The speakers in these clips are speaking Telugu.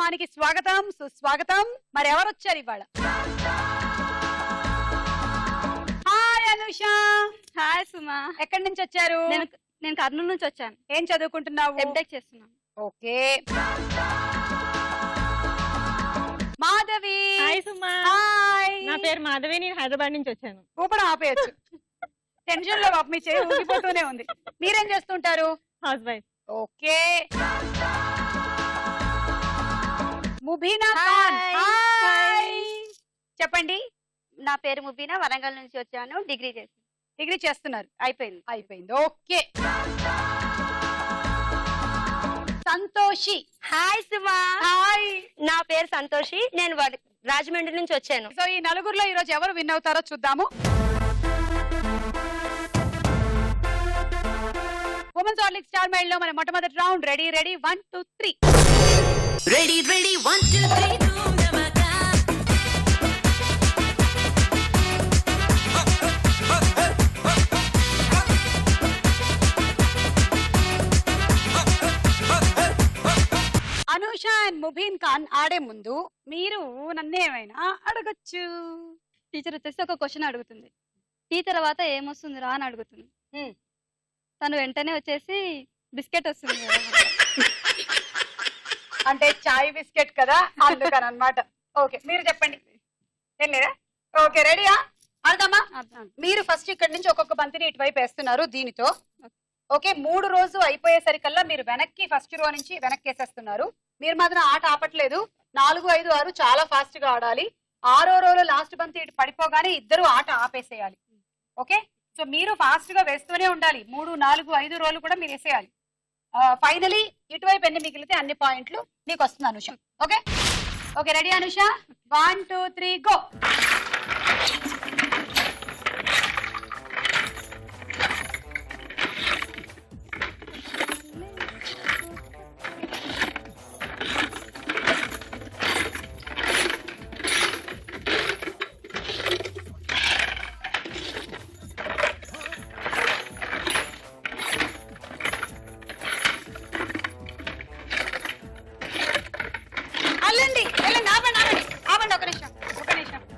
కార్యక్రమానికి స్వాగతం సుస్వాగతం. మరి ఎవరు వచ్చారు ఇవాళ? హాయ్ అనుష. హాయ్ సుమా. ఎక్కడి నుంచి వచ్చారు? నేను కర్నూలు నుంచి వచ్చాను. ఏం చదువుకుంటున్నావు? ఎంటెక్ చేస్తున్నాను. ఓకే. మాధవి. హాయ్ సుమా. హాయ్. నా పేరు మాధవి, నేను హైదరాబాద్ నుంచి వచ్చాను. ఊపడం ఆపేయచ్చు. టెన్షన్ లో మీ చేయి ఊగిపోతూనే ఉంది. మీరేం చేస్తుంటారు? House wife. Okay. Mubeena Khan. Hi. చెప్పండి. నా పేరు ముబీనా, వరంగల్ నుంచి వచ్చాను. డిగ్రీ చేస్తున్నారు. అయిపోయింది. ఓకే. సంతోషి. హాయ్ సుమా. హాయ్. నా పేరు సంతోషి, నేను రాజమండ్రి నుంచి వచ్చాను. సో ఈ నలుగురులో ఈ రోజు ఎవరు విన్ అవుతారో చూద్దాము. ఉమెన్స్ హార్లిక్స్ స్టార్ మైల్ లో మన మొట్టమొదటి round. Ready 1 2 3. Ready 1 2 3 Anusha and Mubeen Khan ఆడే ముందు మీరు నన్నేమైనా అడగచ్చు. టీచర్ వచ్చేసి ఒక క్వశ్చన్ అడుగుతుంది. టీ తర్వాత ఏమొస్తుందిరా అని అడుగుతుంది. తను వెంటనే వచ్చేసి బిస్కెట్ వస్తుంది. అంటే చాయ్ బిస్కెట్ కదా, అందుకని అన్నమాట. ఓకే, మీరు చెప్పండి. ఏం లేదా? ఓకే, రెడీయా? అర్థమా? మీరు ఫస్ట్ ఇక్కడ నుంచి ఒక్కొక్క బంతిని ఇటువైపు వేస్తున్నారు దీనితో. ఓకే, 3 రోజు అయిపోయేసరికల్లా మీరు వెనక్కి ఫస్ట్ రో నుంచి వెనక్కి వేసేస్తున్నారు. మీరు మాత్రం ఆట ఆపట్లేదు. 4 5 6 చాలా ఫాస్ట్ గా ఆడాలి. 6వ రోలో లాస్ట్ బంతి ఇటు పడిపోగానే ఇద్దరు ఆట ఆపేసేయాలి. ఓకే, సో మీరు ఫాస్ట్ గా వేస్తూనే ఉండాలి. 3 4 5 రోలు కూడా మీరు వేసేయాలి. ఫైనలీ ఇటువైపు ఎన్ని మిగిలితే అన్ని పాయింట్లు నీకు వస్తుంది Anusha. Okay okay, ready Anusha? 1 2 3 go.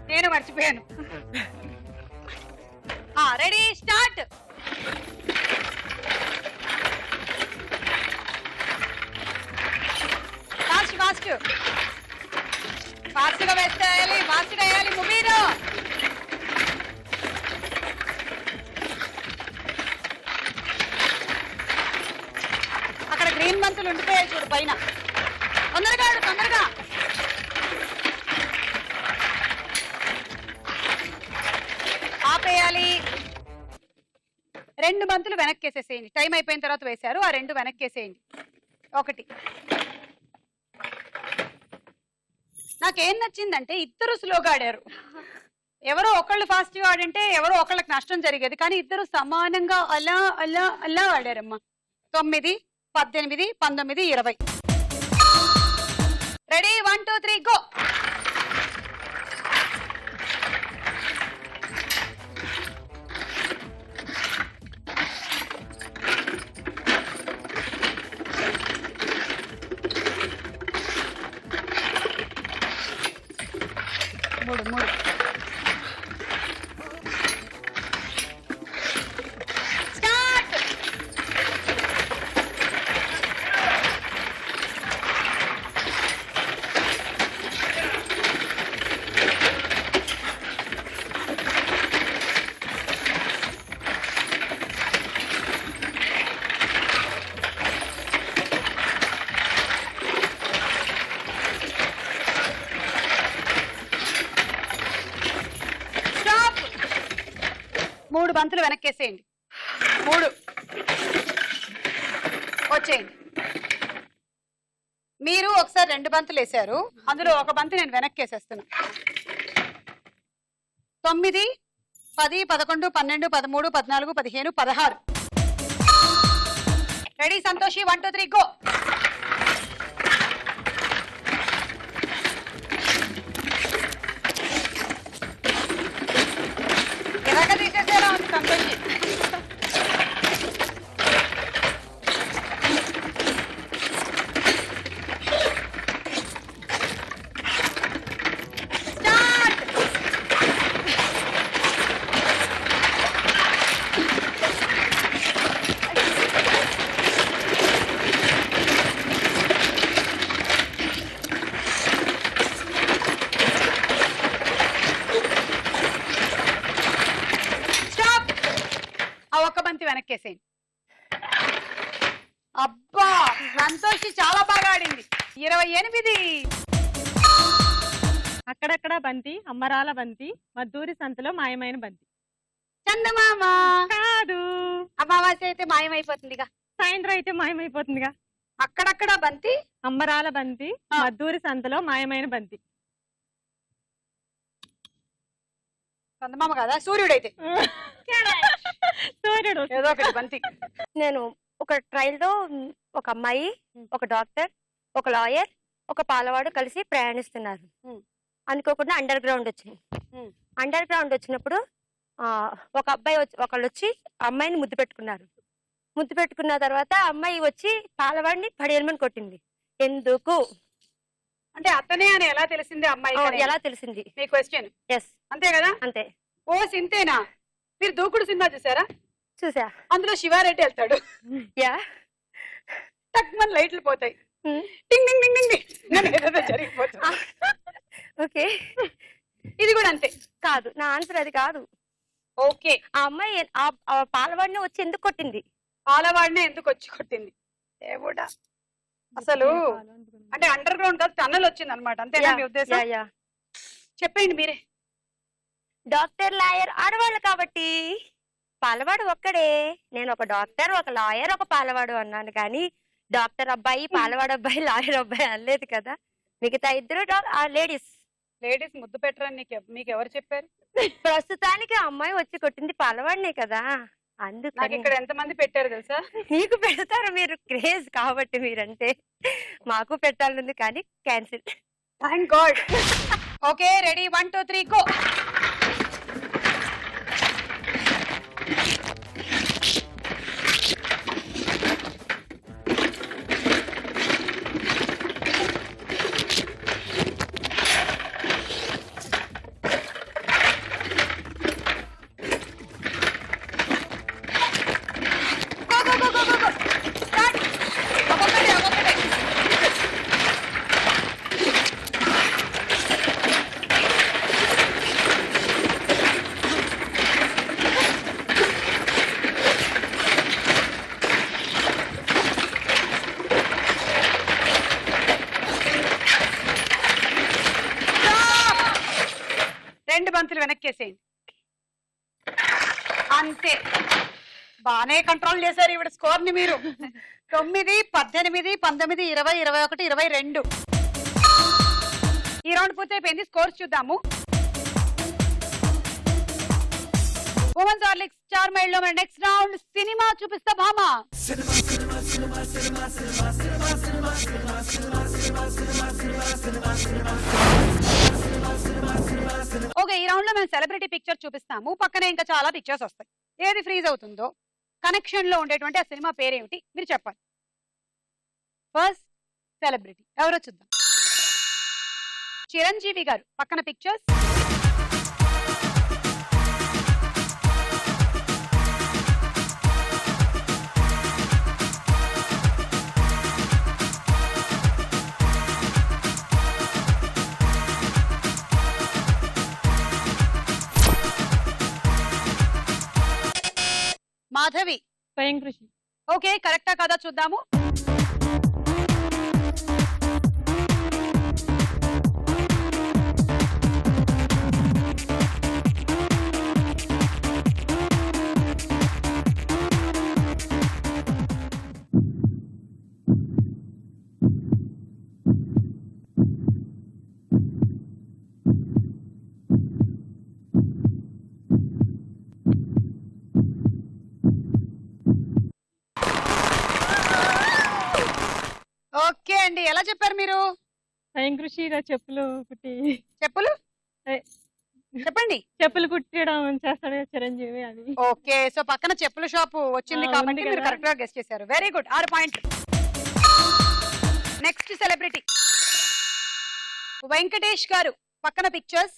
నేను మర్చిపోయాను. Ready start. ఫాస్ట్ గా వేసేయాలి. ఫాస్ట్ గా వేయాలి. ముబీను అక్కడ గ్రీన్ బంతులు ఉండిపోయాయి చూడు పైన. తొందరగా ఆపేయాలి. 2 బంతులు వెనక్కేసేసేయండి. టైం అయిపోయిన తర్వాత వేశారు, ఆ 2 వెనక్కేసేయండి. 1. నాకేం నచ్చిందంటే ఇద్దరు స్లోగా ఆడారు. ఎవరో ఒకళ్ళు ఫాస్ట్ గా ఆడంటే ఎవరో ఒకళ్ళకి నష్టం జరిగేది, కానీ ఇద్దరు సమానంగా అలా అలా అలా ఆడారమ్మా. 9 18 19 20. Ready 1 2 3 go. మూడు స్టార్ట్. మూడు బంతులు వెనక్కేసేయండి. 3 వచ్చేయండి. మీరు ఒకసారి 2 బంతులు వేసారు, అందులో ఒక బంతి నేను వెనక్కేసేస్తున్నా. 9 10 11 12 13 14 15 16. రెడీ సంతోషి? 1 2 3 గో. ఎలాగ తీసేసేలా ఉంది సంతోషి. అబ్బా సంతోషి చాలా బాగా ఆడింది. 28. అక్కడక్కడ బంతి, అమ్మరాల బంతి, మద్దూరి సంతలో మాయమైన బంతి. చందమామ. కాదు, అమావాస్య అయితే మాయమైపోతుందిగా. సాయంత్రం అయితే మాయమైపోతుందిగా. అక్కడక్కడ బంతి, అమ్మరాల బంతి, మద్దూరి సంతలో మాయమైన బంతి. చందమామ కదా, సూర్యుడైతే. సూర్యుడు. ఏదో ఒకటి బంతి. నేను ఒక ట్రైల్ లో ఒక అమ్మాయి, ఒక డాక్టర్, ఒక లాయర్, ఒక పాలవాడు కలిసి ప్రయాణిస్తున్నారు. అనుకోకుండా అండర్ గ్రౌండ్ వచ్చింది. అండర్ గ్రౌండ్ వచ్చినప్పుడు ఒక అబ్బాయి ఒకళ్ళు వచ్చి అమ్మాయిని ముద్దు పెట్టుకున్నారు. ముద్దు పెట్టుకున్న తర్వాత అమ్మాయి వచ్చి పాలవాడిని పడేయమని కొట్టింది. ఎందుకు అంటే అతనే అని ఎలా తెలిసింది అమ్మాయి? ఎలా తెలిసింది? మీ క్వశ్చన్. ఎస్, అంతే కదా. అంతే. ఓ సింతేనా? మీరు దూకుడు సినిమా చూసారా? చూసా. అందులో శివారెడ్డి వెళ్తాడు, యా, టక్ మన లైట్లు పోతాయి, టింగ్ టింగ్ టింగ్ టింగ్ అని ఏదో జరిగిపోతుంది. ఓకే, ఇది కూడా అంతే. కాదు, నా ఆన్సర్ అది కాదు. ఓకే, ఆ అమ్మాయి ఆ పాలవాడిని వచ్చి ఎందుకు కొట్టింది? పాలవాడినే ఎందుకు వచ్చి కొట్టింది? దేవుడా, అసలు అంటే అండర్ గ్రౌండ్ కాదు, టన్నల్ వచ్చింది అనమాట. అంతేనా మీ ఉద్దేశం? చెప్పండి మీరే. డాక్టర్, లాయర్ ఆడవాళ్ళు కాబట్టి పాలవాడు ఒక్కడే. నేను ఒక డాక్టర్, ఒక లాయర్, ఒక పాలవాడు అన్నాను, కానీ డాక్టర్ అబ్బాయి, పాలవాడు అబ్బాయి, లాయర్ అబ్బాయి అనలేదు కదా. మిగతా ఇద్దరు లేడీస్. లేడీస్ ముద్దు పెట్టరని మీకు ఎవరు చెప్పారు? ప్రస్తుతానికి ఆ అమ్మాయి వచ్చి కొట్టింది పాలవాడినే కదా, నాకు అందుకని. ఇక్కడ ఎంతమంది పెట్టారు తెలుసా? మీకు పెడతారు, మీరు క్రేజ్ కాబట్టి మీరంటే. మాకు పెట్టాలనుంది కానీ cancel. Thank God. Okay, ready, 1 2 3 go. రెండు బంతులు వెనక్కేసేయండి. అంతే, బానే కంట్రోల్ చేశారు ఈవిడ స్కోర్ ని మీరు. 9 18 19 20 21 22. ఈ రౌండ్ పూర్తయిపోయింది. స్కోర్స్ చూద్దాము. ఉమెన్స్ హార్లిక్స్ స్టార్ మైల్ లో మన నెక్స్ట్ రౌండ్ సినిమా చూపిస్తా భామా. ఓకే, ఈ రౌండ్ లో మేము సెలబ్రిటీ పిక్చర్ చూపిస్తాము. పక్కనే ఇంకా చాలా పిక్చర్స్ వస్తాయి. ఏది ఫ్రీజ్ అవుతుందో కనెక్షన్ లో ఉండేటువంటి ఆ సినిమా పేరేమిటి మీరు చెప్పాలి. ఫస్ట్ సెలబ్రిటీ ఎవరో చూద్దాం. చిరంజీవి గారు పక్కన పిక్చర్స్. మాధవి. స్వయం కృషి. ఓకే, కరెక్టా కదా చూద్దాము. ఓకే అండి, ఎలా చెప్పారు మీరు? స్వయం కృషిగా చెప్పులు కుట్టి. చెప్పులు చెప్పండి. చెప్పులు కుట్టడం చేస్తాడు చిరంజీవి అది. ఓకే, సో పక్కన చెప్పుల షాపు వచ్చింది కాబట్టి ఉంది మీరు కదా. కరెక్ట్ గా గెస్ట్ చేశారు. వెరీ గుడ్, 6 పాయింట్లు. నెక్స్ట్ సెలబ్రిటీ వెంకటేష్ గారు పక్కన పిక్చర్స్.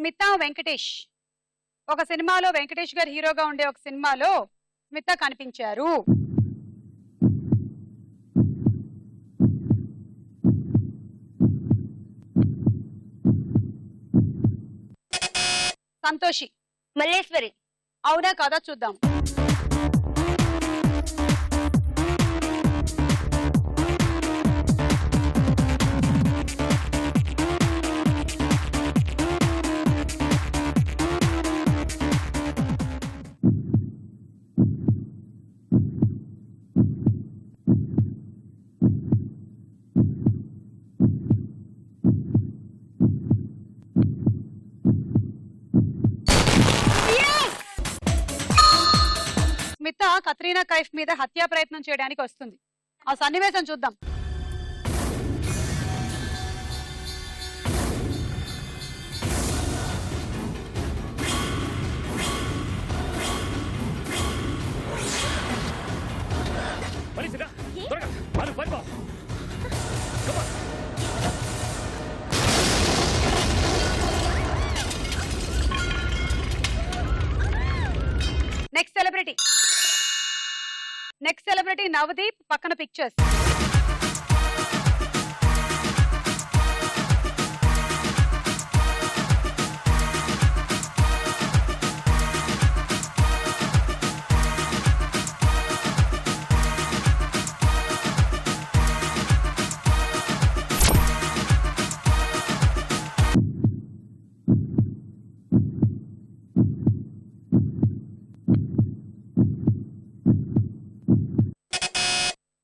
స్మితా వెంకటేష్. ఒక సినిమాలో వెంకటేష్ గారు హీరోగా ఉండే ఒక సినిమాలో స్మిత కనిపించారు. సంతోషి. మల్లేశ్వరి. అవునా కాదా చూద్దాం. స్మిత కత్రీనా కైఫ్ మీద హత్యా ప్రయత్నం చేయడానికి వస్తుంది. ఆ సన్నివేశం చూద్దాం. Next celebrity Navdeep. పక్కన పిక్చర్స్.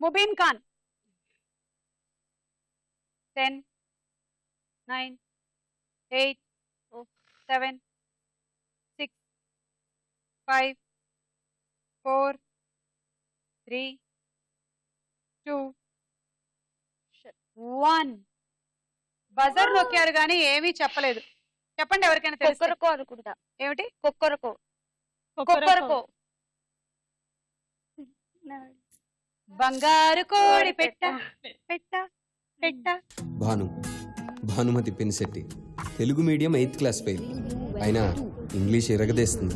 ముబీన్ ఖాన్. 10 9 8 7 6 5 4 3 2 1. బజర్ నొక్కారు కానీ ఏమీ చెప్పలేదు. చెప్పండి ఎవరికైనా తెలుసు. కొక్కరకో అనుకుంటా. ఏమిటి? కొక్కరకో. కొక్కరకో. బంగారు కోడి పెట్ట పెట్ట పెట్ట. Bhanumathi Penisetti. Telugu medium 8th class fail అయినా ఇంగ్లీష్ ఎరగదేస్తుంది.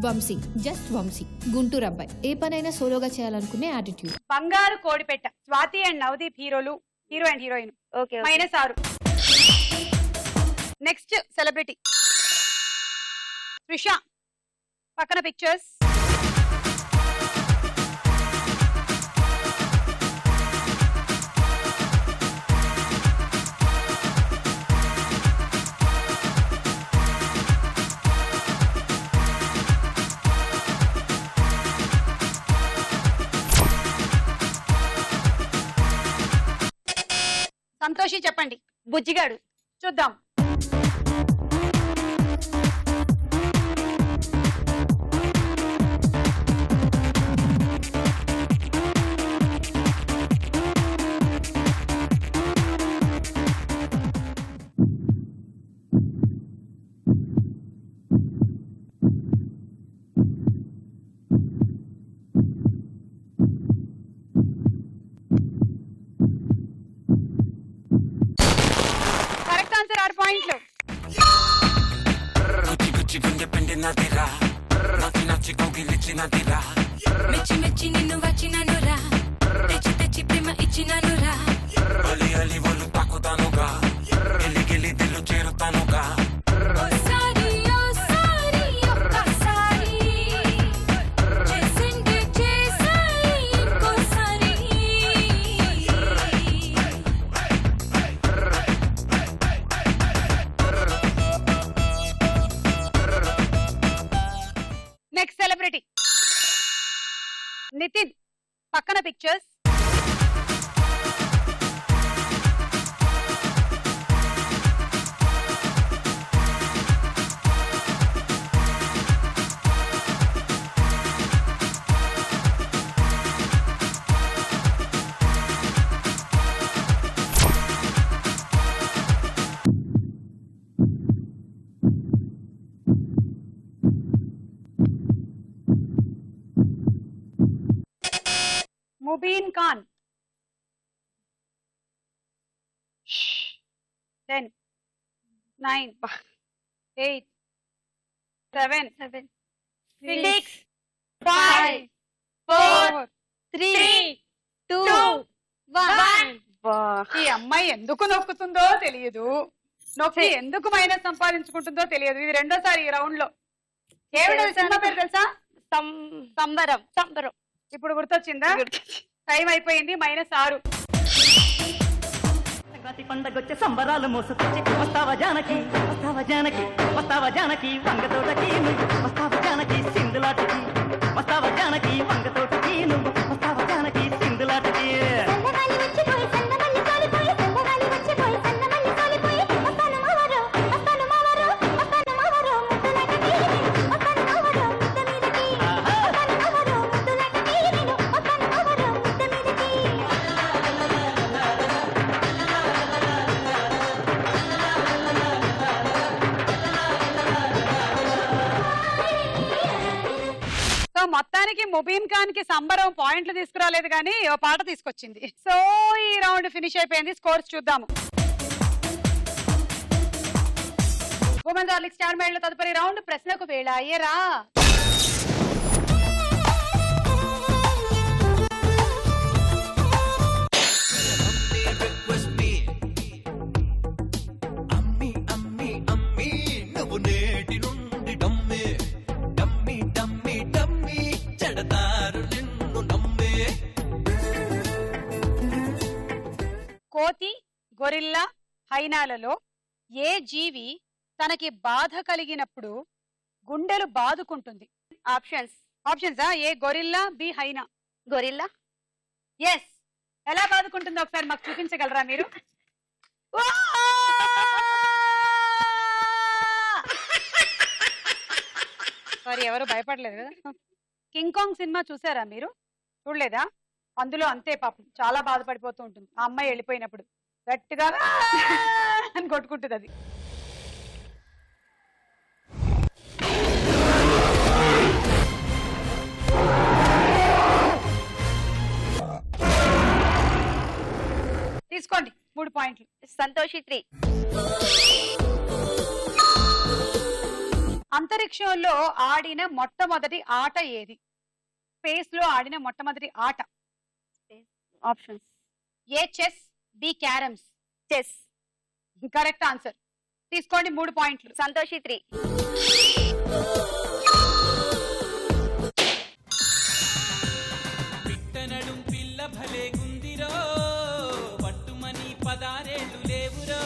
వంశీ, జస్ట్ వంశీ, గుంటూరు అబ్బాయి. ఏ పనైనా సోలోగా చేయాలనుకునే యాటిట్యూడ్. బంగారు కోడి పెట్ట. స్వాతి అండ్ నవదీప్ హీరోలు, hero and heroine. Okay. -6. Next celebrity Trisha. పక్కన పిక్చర్స్. సంతోషి చెప్పండి. బుజ్జిగాడు. చూద్దాం. మెచ్చి మెచ్చి నిన్ను వచ్చినానురా, తెచ్చి తెచ్చి ప్రేమ ఇచ్చినానురా. అలి అలి ఒళ్ళు తాకుతానుగా, గెలి గెలి దిల్లు చేరుతానుగా. ఓసారి ఓసారి ఒక్కసారి చేసిందే చేసాయి ఇంకోసారి. Next celebrity Nithin. పక్కన పిక్చర్స్. ముబీన్ ఖాన్. 10 9 8 7 7 6 5 4 3 2 1 ఈ అమ్మాయి ఎందుకు నొక్కుతుందో తెలియదు, నొక్కి ఎందుకు మైనస్ సంపాదించుకుంటుందో తెలియదు. ఇది రెండోసారి ఈ రౌండ్ లో. ఏమిటో సినిమా పేరు తెలుసా? సంబరం. సంబరం. ఇప్పుడు గుర్తొచ్చిందా? టైం అయిపోయింది. -6. సంక్రాంతి పండగొచ్చే సంబరాలు మోసుకొచ్చి వస్తావా జానకి, వస్తావా జానకి, వస్తావా జానకి వంగతోటకి నువ్వు, వస్తావా జానకి సింధులాటకి, వస్తావా జానకి వంగతోటకి నువ్వు, వస్తావా జానకి సింధులాటకి. సో మొత్తానికి ముబీన్ ఖాన్ కి సంబరం పాయింట్లు తీసుకురాలేదు కానీ ఓ పాట తీసుకొచ్చింది. సో ఈ రౌండ్ ఫినిష్ అయిపోయింది. స్కోర్స్ చూద్దాము. ఉమెన్ హార్లిక్స్ స్టార్ మైండ్ లో తదుపరి రౌండ్ ప్రశ్నకు వేళ అయ్యరా. కోతి, గొరిల్లా, హైనాలలో ఏ జీవి తనకి బాధ కలిగినప్పుడు గుండెలు బాదుకుంటుంది? Options A gorilla, B hyena. Gorilla. Yes. ఎలా బాదుకుంటుందో ఒకసారి మాకు చూపించగలరా మీరు? సారీ, ఎవరు భయపడలేదు కదా. కింగ్ కాంగ్ సినిమా చూసారా మీరు? చూడలేదా? అందులో అంతే పాపం, చాలా బాధపడిపోతూ ఉంటుంది. ఆ అమ్మాయి వెళ్ళిపోయినప్పుడు గట్టిగా అని కొట్టుకుంటుంది అది. తీసుకోండి 3 పాయింట్లు. సంతోషి 3. అంతరిక్షంలో ఆడిన మొట్టమొదటి ఆట ఏది? స్పేస్ లో ఆడిన మొట్టమొదటి ఆట. Options A chess, B carroms. Chess. Correct answer. తీసుకోండి 3 పాయింట్లు. సంతోషి 3. పిట్టనడుం పిల్ల భలే గుందిరో, పట్టుమని 16 ఏళ్ళు లేవురో.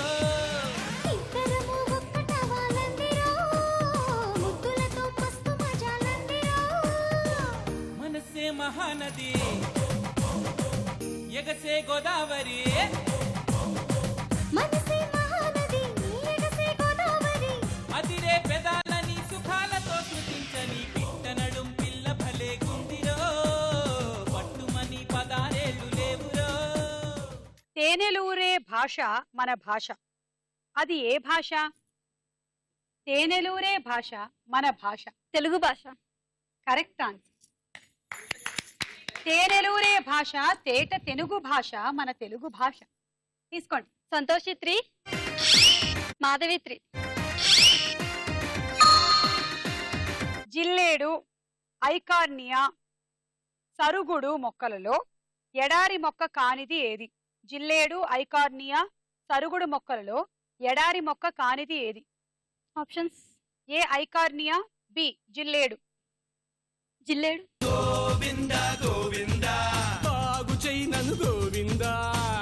మనసే మహానది, ఎగసే గోదావరి, అదిరే పెదాలని సుఖాలతో సృజించని పిట్టనడుం పిల్ల భలే గుందిరో, పట్టుమని 16 ఏళ్ళు లేవురో. తేనెలూరే భాష మన భాష. అది ఏ భాష? తేనెలూరే భాష మన భాష. తెలుగు భాష. Correct answer. తేనెలూరే భాష తేట తెనుగు భాష మన తెలుగు భాష. తీసుకోండి. సంతోషి 3, మాధవి 3. జిల్లేడు, ఐకార్నియా, సరుగుడు మొక్కలలో ఎడారి మొక్క కానిది ఏది? జిల్లేడు, ఐకార్నియా, సరుగుడు మొక్కలలో ఎడారి మొక్క కానిది ఏది? ఆప్షన్స్ ఏ ఐకార్నియా, బి జిల్లేడు. జిల్లేడు. గోవిందా గోవిందా, బాగు చెయ్యి నన్ను గోవిందా,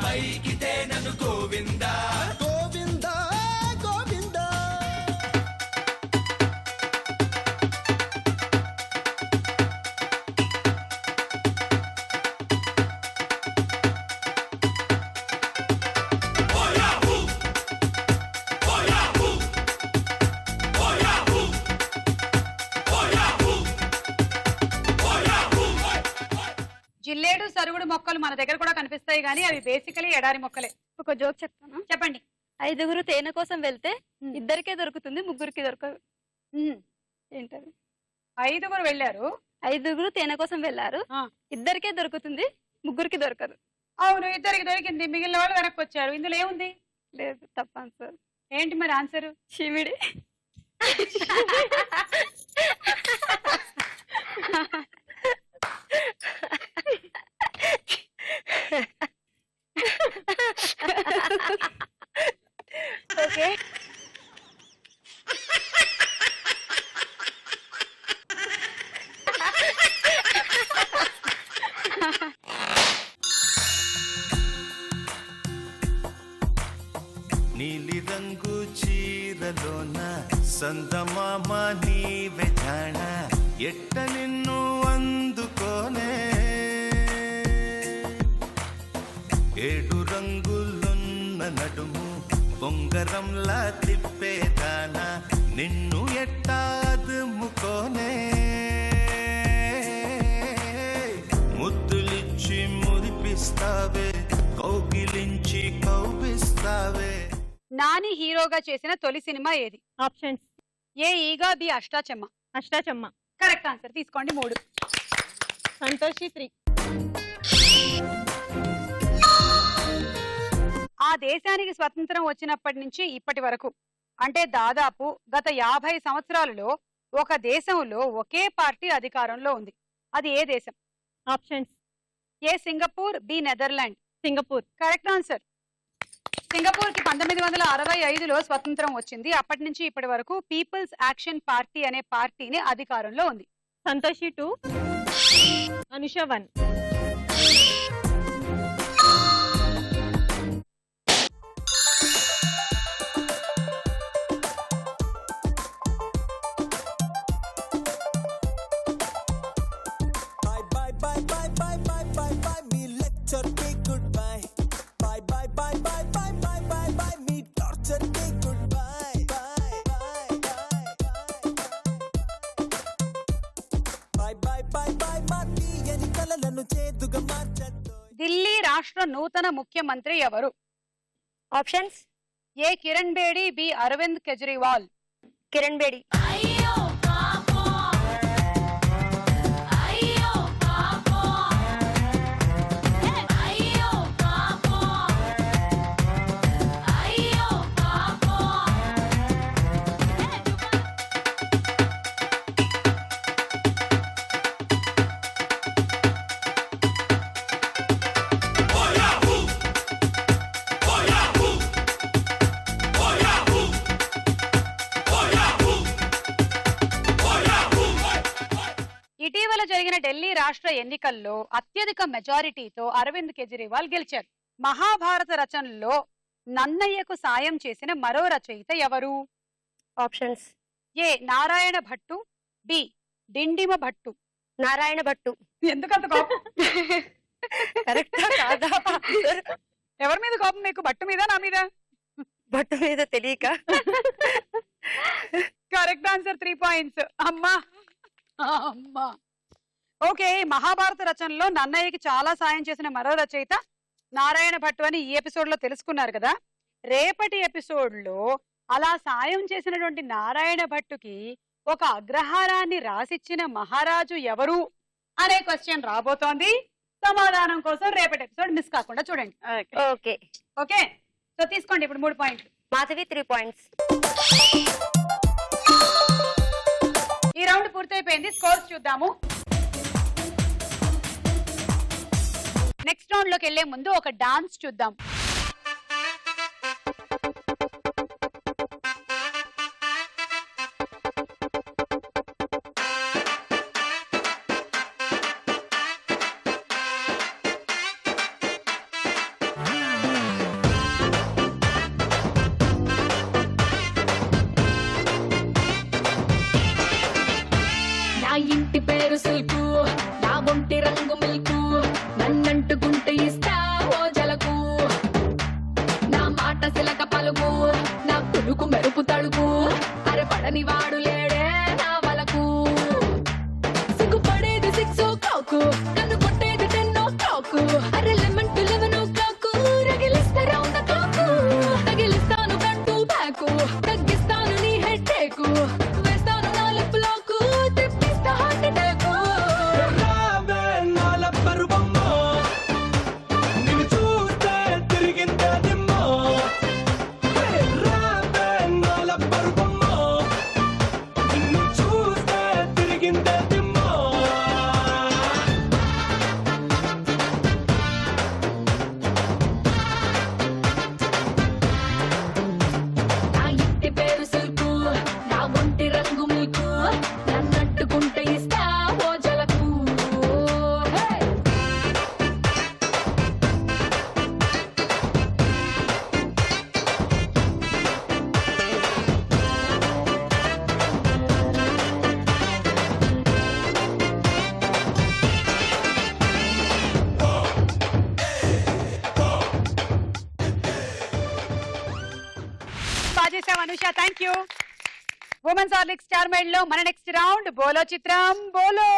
పైకితే నన్ను గోవిందా, గోవిందా గోవిందా. జిల్లేడు, సరుగుడు మొక్కలు మన దగ్గర కూడా కనిపిస్తాయి కానీ అవి బేసికలీ ఎడారి మొక్కలే. ఒక జోక్ చెప్తాను. చెప్పండి. 5 తేనె కోసం వెళ్తే ఇద్దరికే దొరుకుతుంది, ముగ్గురికి దొరకదు. ఏంటది? 5 వెళ్ళారు. 5 తేనె కోసం వెళ్ళారు, ఇద్దరికే దొరుకుతుంది, ముగ్గురికి దొరకదు. అవును, ఇద్దరికి దొరికింది, మిగిలిన వాళ్ళు వెనక్కి వచ్చారు. ఇందులో ఏముంది? లేదు, తప్ప ఆన్సర్. ఏంటి మరి ఆన్సర్? శివుడి. ఓకే. నీలి రంగు చీరలోన సందమామ నీవే జాణ ఎట్ట నిన్ను అందుకోనే ఏడు రంగులున్న నడుము బొంగరంలా తిప్పేదానా నిన్ను ఎట్టాదుముకోనే ముద్దులిచ్చి మురిపిస్తావే కౌగిలించి కౌగిస్తావే. నాని హీరోగా చేసిన తొలి సినిమా ఏది? Options: A Eega, B Ashtachamma. Ashtachamma. Correct answer. తీసుకోండి 3. సంతోషి 3. ఆ దేశానికి స్వతంత్రం వచ్చినప్పటి నుంచి ఇప్పటి వరకు అంటే దాదాపు గత 50 సంవత్సరాలలో ఒక దేశంలో ఒకే పార్టీ అధికారంలో ఉంది. అది ఏ దేశం? Options: A Singapore, B Netherland. Singapore. Correct answer. Singapore కి 1965లో స్వతంత్రం వచ్చింది. అప్పటి నుంచి ఇప్పటి వరకు పీపుల్స్ యాక్షన్ పార్టీ అనే పార్టీని అధికారంలో ఉంది. సంతోషి 2. అనుష 1. ఢిల్లీ రాష్ట్ర నూతన ముఖ్యమంత్రి ఎవరు? ఆప్షన్స్: ఏ కిరణ్ బేడి, బి అరవింద్ కేజ్రీవాల్. కిరణ్ బేడి. ఇటీవల జరిగిన ఢిల్లీ రాష్ట్ర ఎన్నికల్లో అత్యధిక మెజారిటీతో అరవింద్ కేజ్రీవాల్ గెలిచారు. మహాభారత రచనలో నన్నయ్యకు సాయం చేసిన మరో రచయిత ఎవరు? ఆప్షన్స్: ఏ నారాయణ భట్టు, బి డిండిమ భట్టు. నారాయణ భట్టు. ఎందుకంత కోపం? కరెక్టా కాదా? ఎవరి మీద కోపం మీకు? భట్టు మీద, నా మీద? భట్టు మీద తెలియక. Correct answer. 3 పాయింట్స్. అమ్మా అమ్మా. ఓకే, మహాభారత రచనలో నన్నయ్యకి చాలా సాయం చేసిన మరో రచయిత నారాయణ భట్టు అని ఈ ఎపిసోడ్ లో తెలుసుకున్నారు కదా. రేపటి ఎపిసోడ్ లో అలా సాయం చేసినటువంటి నారాయణ భట్టుకి ఒక అగ్రహారాన్ని రాసిచ్చిన మహారాజు ఎవరు అనే క్వశ్చన్ రాబోతోంది. సమాధానం కోసం రేపటి ఎపిసోడ్ మిస్ కాకుండా చూడండి. ఓకే. ఓకే, సో తీసుకోండి ఇప్పుడు 3 పాయింట్లు. మాధవి 3 పాయింట్స్. ఈ రౌండ్ పూర్తయిపోయింది. స్కోర్స్ చూద్దాము. నెక్స్ట్ రౌండ్ లోకి వెళ్లే ముందు ఒక డాన్స్ చూద్దాం. నా ఇంటి పేరు సిల్కు, నా ఒంటి రంగు మిల్కు, నన్నంటుకుంటే ఇస్తా ఓ జలకు, నా మాట సిలక పలుకు, నా పులుకు మెరుపు తడుకు, అరపడని వాడు లేడే నా వలకు, సిగ్గుపడేది 6 o'clock, నన్ను కొట్టేది 10 o'clock, అరే లెమన్ టు 11 o'clock, రగిలిస్తా రౌండ్ ద క్లాక్, తగిలిస్తాను ఫ్రంట్ టు బ్యాక్, తగ్గిస్తాను నీ హెడ్ టేక్, వేస్తాను నా లిప్ లాక్, తిప్పిస్తా హార్ట్ అటాక్. రావే నాల పరువమ్మో, నిన్ను చూస్తే తిరిగిందే దిమ్మో. రావే నాల పరువమ్మో, చేసావు Anusha, thank you. Women's Horlicks star mind లో మన నెక్స్ట్ రౌండ్ బోలో చిత్రం బోలో.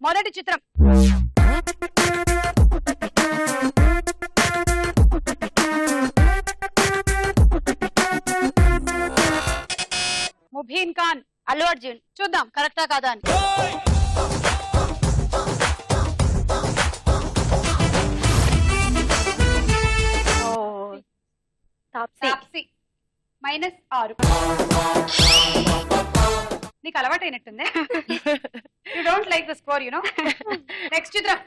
మొదటి చిత్రం ముబీన్ ఖాన్, అల్లు అర్జున్. చూద్దాం కరెక్టా కాదా అని. తాప్సీ -6. నీకు అలవాటైనట్టుందే. You don't like the score, you know. Next చిత్రం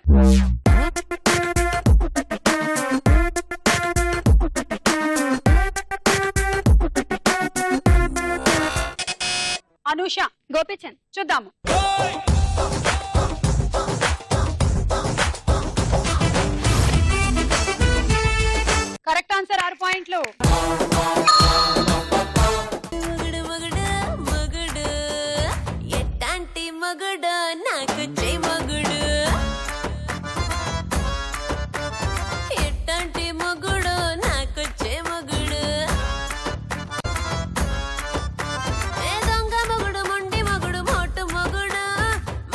అనూష, గోపీచంద్. చూద్దాము. కరెక్ట్ ఆన్సర్, 6 పాయింట్లు. మగుడు నాకు చే మగుడు ఎట్టంటి మగుడు నాకు చే మగుడు ఏ దొంగ మగుడు మొండి మగుడు మోటు మగుడు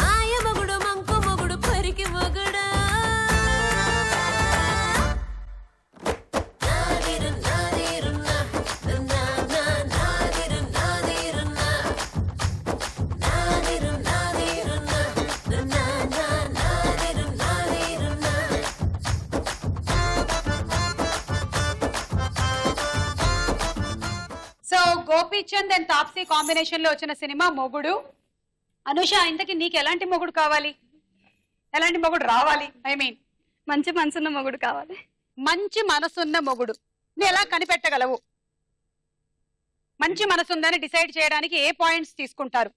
మాయ మగుడు మంకు మగుడు పరికి మగుడు so Gopichand and Taapsee combination లో వచ్చిన సినిమా మొగుడు. అనుష, ఇంతకీ నీకు ఎలాంటి మొగుడు కావాలి, ఎలాంటి మొగుడు రావాలి? ఐ మీన్ మంచి మనసున్న మొగుడు కావాలి. మంచి మనసున్న మొగుడు నువ్వు ఎలా కనిపెట్టగలవు? మంచి మనసుందని డిసైడ్ చేయడానికి ఏ పాయింట్స్ తీసుకుంటారు?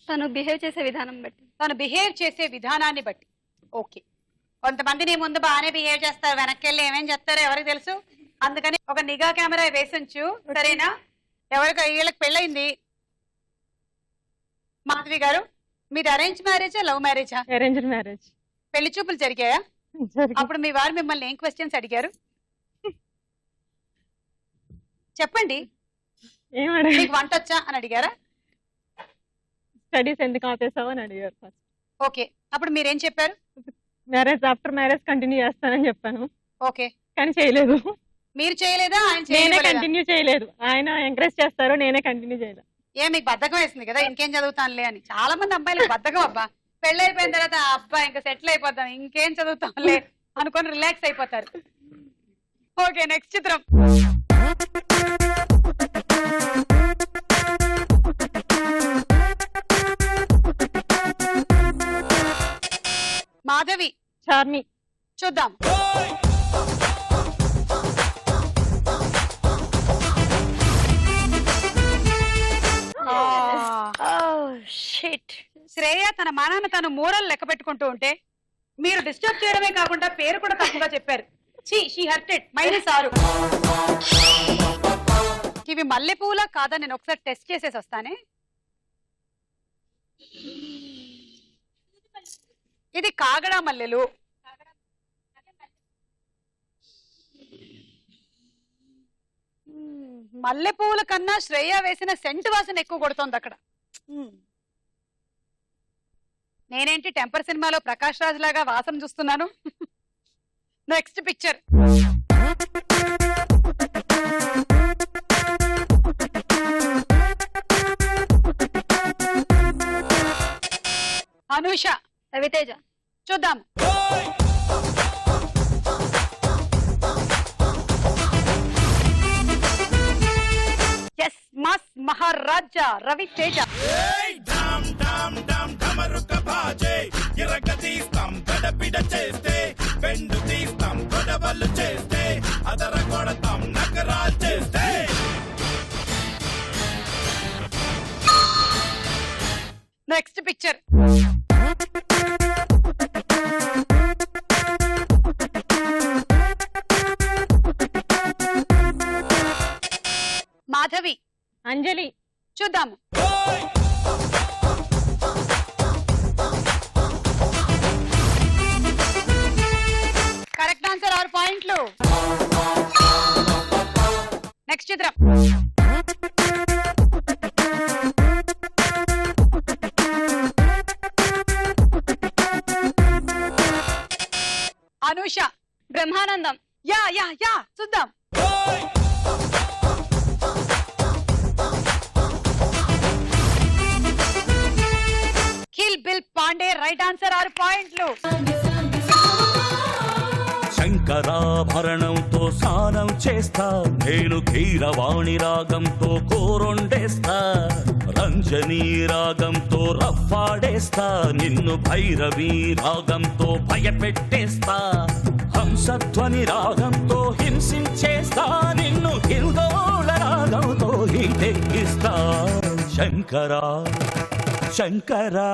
తను బిహేవ్ చేసే విధానం బట్టి. తను బిహేవ్ చేసే విధానాన్ని బట్టి. ఓకే, కొంతమంది నీ ముందు బాగానే బిహేవ్ చేస్తారు, వెనక్కి వెళ్ళి ఏమేం చేస్తారో ఎవరికి తెలుసు. అందుకని ఒక నిఘా కెమెరా వేసించు, సరేనా? ఎవరికి వీళ్ళకి పెళ్ళయింది. మాధవి గారు, మీది అరేంజ్ మ్యారేజా లవ్ మ్యారేజా? Arranged marriage. పెళ్లి చూపులు జరిగాయా? అప్పుడు మీ వారు మిమ్మల్ని ఏం క్వశ్చన్స్ అడిగారు చెప్పండి. మీకు వంట వచ్చా అని అడిగారా? స్టడీస్ ఎందుకు ఆపేసావు అని అడిగారు ఫస్ట్. ఓకే, అప్పుడు మీరేం చెప్పారు? మ్యారేజ్ ఆఫ్టర్ మ్యారేజ్ కంటిన్యూ చేస్తానని చెప్పాను. ఓకే, కానీ చేయలేదు. మీరు చేయలేదా? ఆయన నేనే చేయలేదా? కంటిన్యూ చేయలేదు. ఆయన ఎంకరేజ్ చేస్తారు, నేనే కంటిన్యూ చేయలేదు. ఏ మీకు బద్ధకం వేసింది కదా, ఇంకేం చదువుతానులే అని. చాలా మంది అబ్బాయిలకు బద్ధకం. అబ్బా పెళ్ళైపోయిన తర్వాత అబ్బా ఇంకా సెటిల్ అయిపోతాం, ఇంకేం చదువుతాంలే అనుకొని రిలాక్స్ అయిపోతారు. ఓకే, నెక్స్ట్ చిత్రం మాధవి, చార్మి. చూద్దాం. శ్రేయ తన మానాన్ని తను మూరలు లెక్క పెట్టుకుంటూ ఉంటే మీరు డిస్టర్బ్ చేయడమే కాకుండా పేరు కూడా తప్పుగా చెప్పారు. She hurted. -6. ఇవి మల్లెపూల కాదా? నేను ఒకసారి టెస్ట్ చేసేసి వస్తానే. ఇది కాగడా మల్లెలు. మల్లెపూల కన్నా శ్రేయ వేసిన సెంటు వాసన ఎక్కువ కొడుతోంది అక్కడ. నేనేంటి టెంపర్ సినిమాలో ప్రకాష్ రాజ్ లాగా వాసన చూస్తున్నాను. Next picture Anusha, Raviteja. చూద్దాం. Yes, mass Maharaja Raviteja. Next picture Madhavi, Anjali. చూద్దాము. కరెక్ట్ ఆన్సర్, 6 పాయింట్లు. నెక్స్ట్ చిత్రం. Anusha. Brahmanandam. Yeah yeah yeah చూద్దాం. Kill bill Pandey right answer 6 పాయింట్లు. శంకరాభరణంతో స్నానం చేస్తా, నేను కీరవాణి రాగంతో కోరొండేస్తా, రంజనీ రాగంతో రఫ్ఫాడేస్తా, నిన్ను భైరవీ రాగంతో భయపెట్టేస్తా, హంసధ్వని రాగంతో హింసించేస్తా, నిన్ను హిందోళ రాగంతో హీటెక్కిస్తా. శంకరా శంకరా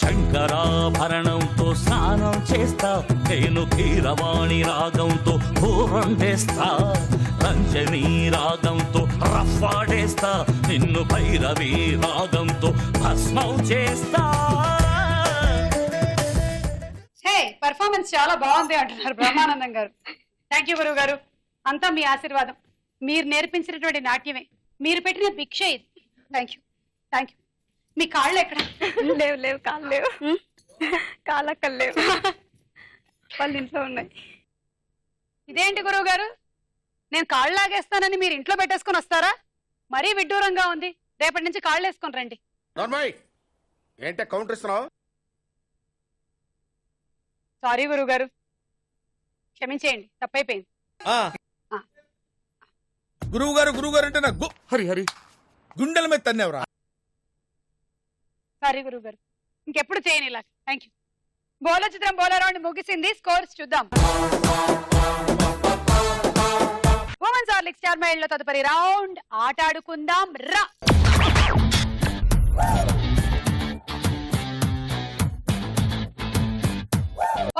శంకరాభరణంతో స్నానం చేస్తా, నేను కీరవాణి రాగంతో పూరండేస్తా, రంజనీ రాగంతో రఫ్ఫాడేస్తా, నిన్ను భైరవీ రాగంతో భస్మం చేస్తా. హే పర్ఫార్మెన్స్ చాలా బాగుంది అంటున్నారు బ్రహ్మానందం గారు. థ్యాంక్ యూ గురువు గారు. అంతా మీ ఆశీర్వాదం. మీరు నేర్పించినటువంటి నాట్యమే, మీరు పెట్టిన భిక్ష ఇది. Thank you thank you. మీ కాళ్ళు ఎక్కడ? లేవు లేవు, కాళ్ళు లేవు, కాళ్ళక్కలు లేవు, వాళ్ళ ఇంట్లో ఉన్నాయి. ఇదేంటి గురువు గారు, నేను కాళ్ళు లాగేస్తానని మీరు ఇంట్లో పెట్టేసుకుని వస్తారా? మరీ విడ్డూరంగా ఉంది. రేపటి నుంచి కాళ్ళు వేసుకొని రండి. ఏంటే కౌంటర్ ఇస్తున్నావు? సారీ గురువు గారు, క్షమించేయండి, తప్పైపోయింది. గురువు గారు అంటే నాకు హరి హరి గుండెల మీద తన్నేవరా. సారీ గురువు గారు, ఇంకెప్పుడు చేయని ఇలా. Thank you. బోలో చిత్రం బోలో రౌండ్ ముగిసింది. స్కోర్స్ చూద్దాం. ఉమెన్స్ హార్లిక్స్ స్టార్ మైల్ లో తదుపరి రౌండ్ ఆటాడుకుందాం రా.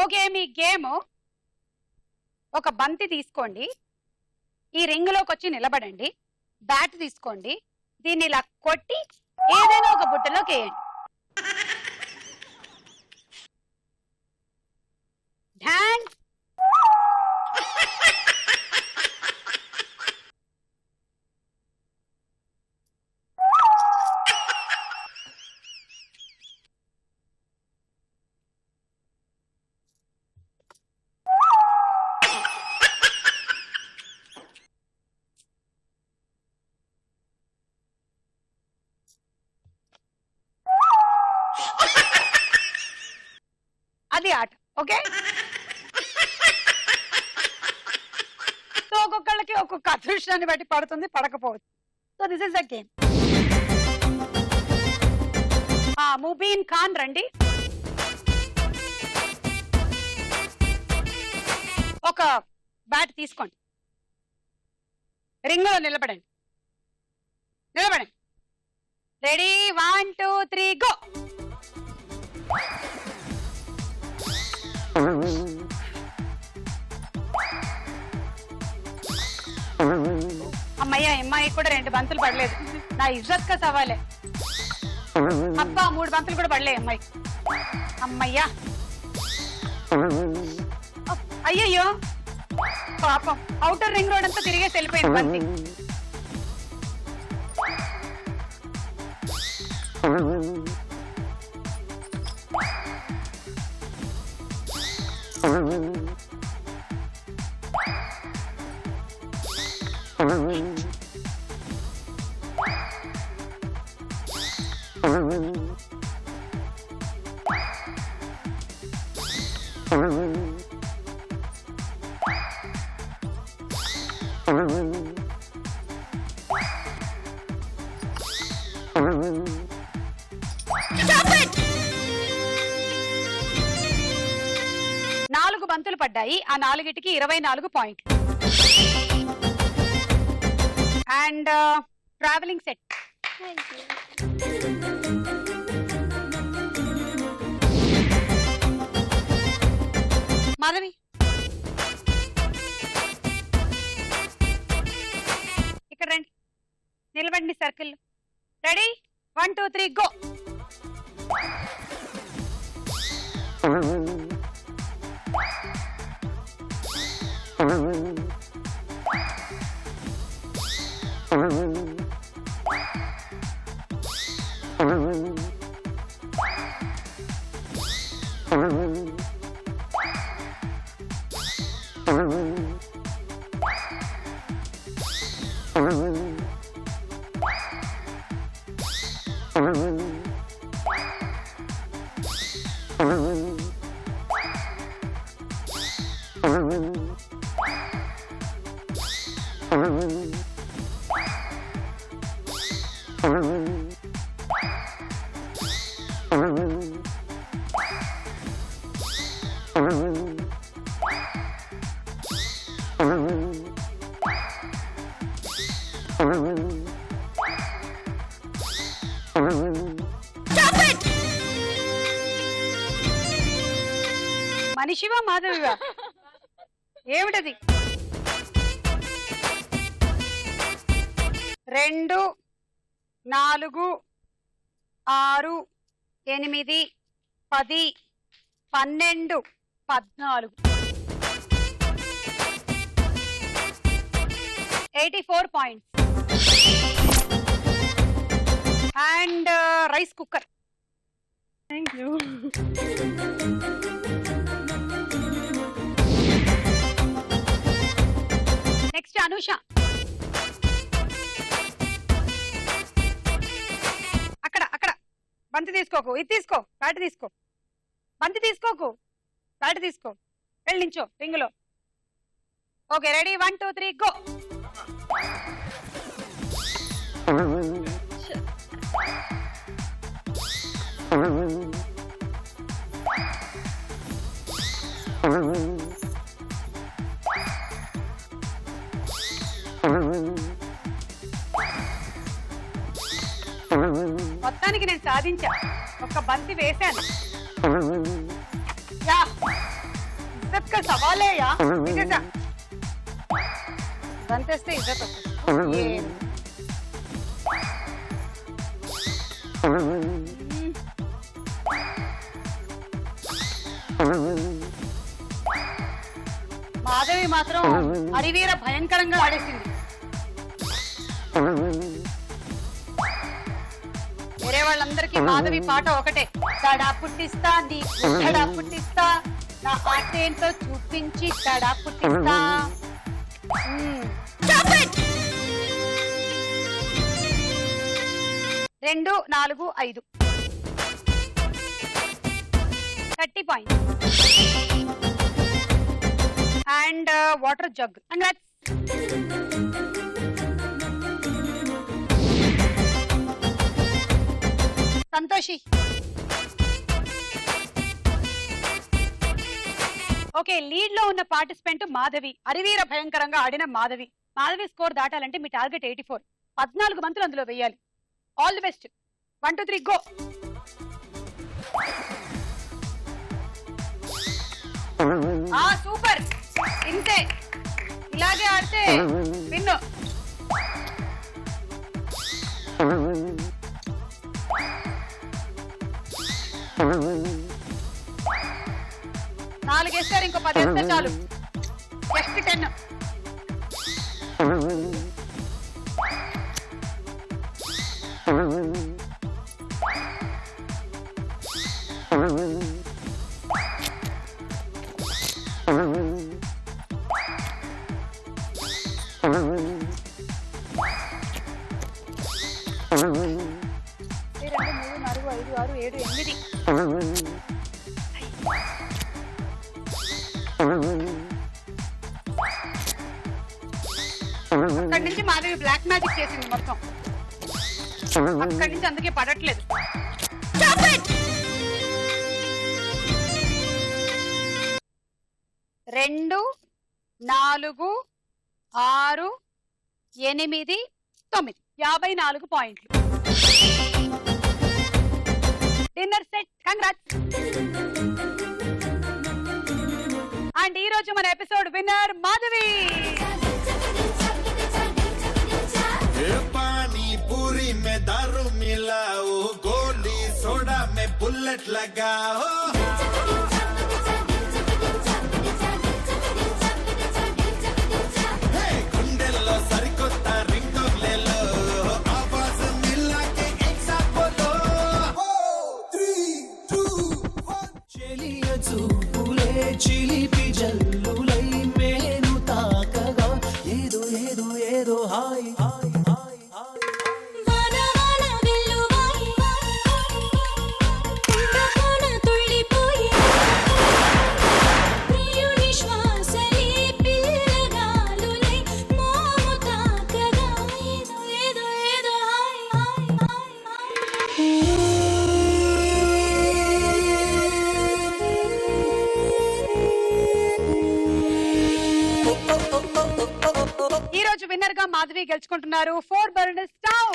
ఓకే, మీ గేమ్ ఒక బంతి తీసుకోండి, ఈ రింగ్ లోకి వచ్చి నిలబడండి, బ్యాట్ తీసుకోండి, దీన్ని ఇలా కొట్టి ఏదైనా ఒక బుట్టలోకి వేయండి. ధ్యాన్. అది ఆట. ఓకే, సో ఒక్కొక్కళ్ళకి ఒక్కొక్క అదృష్టాన్ని బట్టి పడుతుంది, పడకపోవచ్చు. So this is the game. Mubeen Khan రండి. ఒక బ్యాట్ తీసుకోండి, రింగ్ లో నిలబడండి. Ready, 1 2 3 go. అమ్మయ్య, అమ్మాయి కూడా 2 బంతులు పడలేదు. నా ఇజ్జత్ కా సవాలే. అబ్బా, 3 బంతులు కూడా పడలే అమ్మాయి. అమ్మయ్యా, అయ్యయ్యో పాపం, అవుటర్ రింగ్ రోడ్ అంతా తిరిగేసి వెళ్ళిపోయింది బంతి. నాలుగు బంతులు పడ్డాయి. ఆ 4టికి 24 పాయింట్లు. And travelling set. మాధవి, ఇక్కడ రండి, నిలబడి సర్కిల్. Ready, 1 2 3 go. మనిషివా మాధవివా? ఏమిటది? 2 4 6 8 10 12 14 84 points. And rice cooker. Thank you. Next Anusha. అక్కడ అక్కడ బంతి తీసుకోకు, ఇది తీసుకో, బ్యాట్ తీసుకో. బంతి తీసుకోకు, బ్యాట్ తీసుకో. వెళ్ళి నించో రింగులో. Okay ready 1 2 3 go. మొత్తానికి నేను సాధించా, ఒక బంతి వేశాను. యా ఇజ్జత్ కా సవాలే యా. విజేసా. బంతేస్తే ఇజ్జత్ వస్తుంది. మాధవి మాత్రం హరివీర భయంకరంగా ఆడేసింది. వేరే వాళ్ళందరికీ మాధవి పాట ఒకటే, తడా పుట్టిస్తా నీ తడా పుట్టిస్తా, నా ఆట ఏంటో చూపించి తడా పుట్టిస్తా. 2 4 5 30 points. And water jug. Congrats. Santoshi. Okay lead లో ఉన్న పార్టిసిపెంట్ మాధవి, అరివీర భయంకరంగా ఆడిన మాధవి. మాధవి స్కోర్ దాటాలంటే మీ టార్గెట్ 84. 14 బంతులు అందులో వేయాలి. All the best. 1 2 3 go. Super. ఇంతే, ఇలాగే ఆడితే విన్ను. నాలుగు వేస్తారు, ఇంకో 10 వేస్తే చాలు. జస్ట్ 10. అక్కడి నుంచి మాధవి బ్లాక్ మ్యాజిక్ చేసింది మొత్తం. అక్కడి నుంచి అందుకే పడట్లేదు. 2 4 6 8 9 54 పాయింట్లు. Dinner set. కంగ్రాట్స్. అండ్ ఈ రోజు మన ఎపిసోడ్ విన్నర్ మాధవి. पानी पूरी में दारू मिलाओ, गोली सोडा में बुलेट लगाओ. गुंडेलो सरिकोता रिंगटोन ले लो, आवाज मिला के एक साथ बोलो 3 2 1. चलिए चूपुले चिलिपी जल्लुलई में ఈ రోజు విన్నర్ గా మాధవి గెలుచుకుంటున్నారు 4 బర్నర్ స్టవ్.